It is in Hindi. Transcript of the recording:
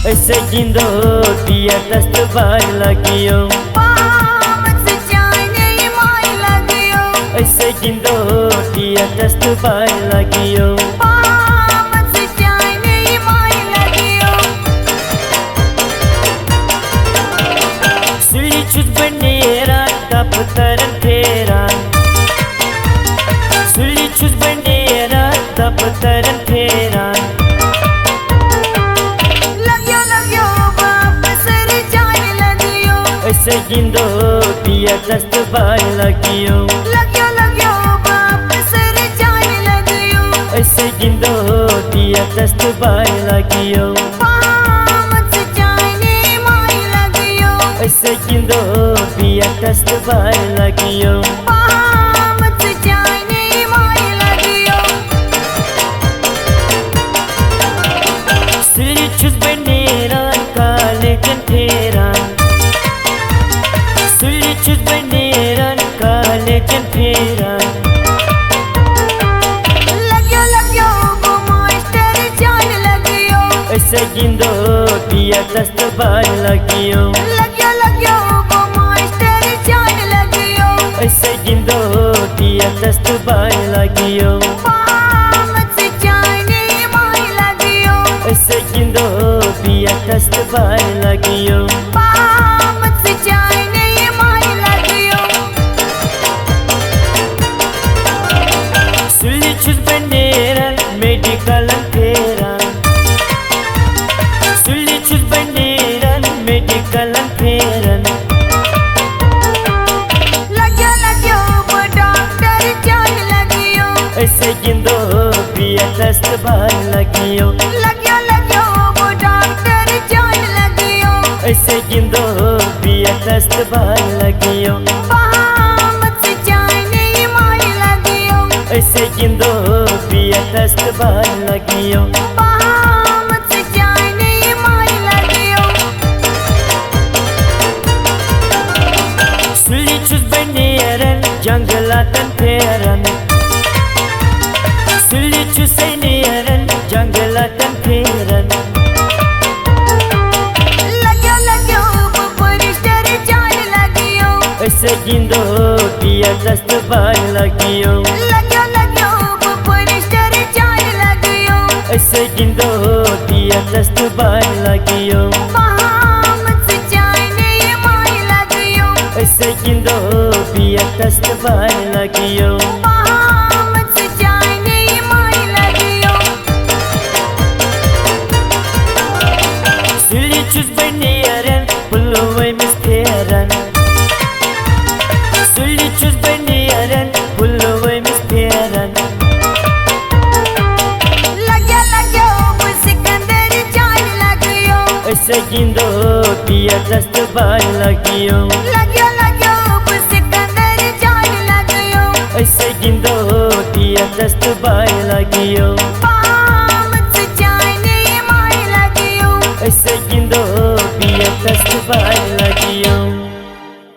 ऐसे गिंदो दिया दस्त बार लगियो ऐसे गिंदो दिया दस्त बार लगियो सुली छुट बनेरा तप तरन फेरा सुली छुट बनेरा तप तरन फेरा ऐसे गिंदो दिया दस्त बार लगियो ऐसे गिंदो दिया दस्त बार लगियो ऐसे गिंदो दिया दस्त बार लगियो सुली छुट बनेरा काले जंठेरा सुली छुट बनेरा काले जंठेरा ऐसे गिंदो दिया दस्त बार लगियो ऐसे गिंदो दिया दस्त बार लगियो ऐसे गिंदो दिया दस्त बार लगियो सुली छुट बनेरा मेडिकल फेरा सुली छुट बनेरा मेडिकल फेरा ऐसे गिंदो दिया दस्त बार लगियो ऐसे गिंदो दिया दस्त बार लगियो ऐसे गिंदो दिया दस्त बार लगियो सुली छुट बनेरन जंगलातन फेरन सुली छुट बनेरन जंगलातन फेरन ऐसे गिंदो दिया दस्त बार लगियो ऐसे गिंदो दिया दस्त बार लगियो ऐसे गिंदो दिया दस्त बार लगियो सुली छुट बनेरन पुलवे मिस्तेरन सुली छुट बनेरन पुलवे मिस्तेरन ऐसे गिंदो दिया दस्त बार लगियो ऐसे गिंदो दिया दस्त बार लगियो ऐसे गिंदो दिया दस्त बार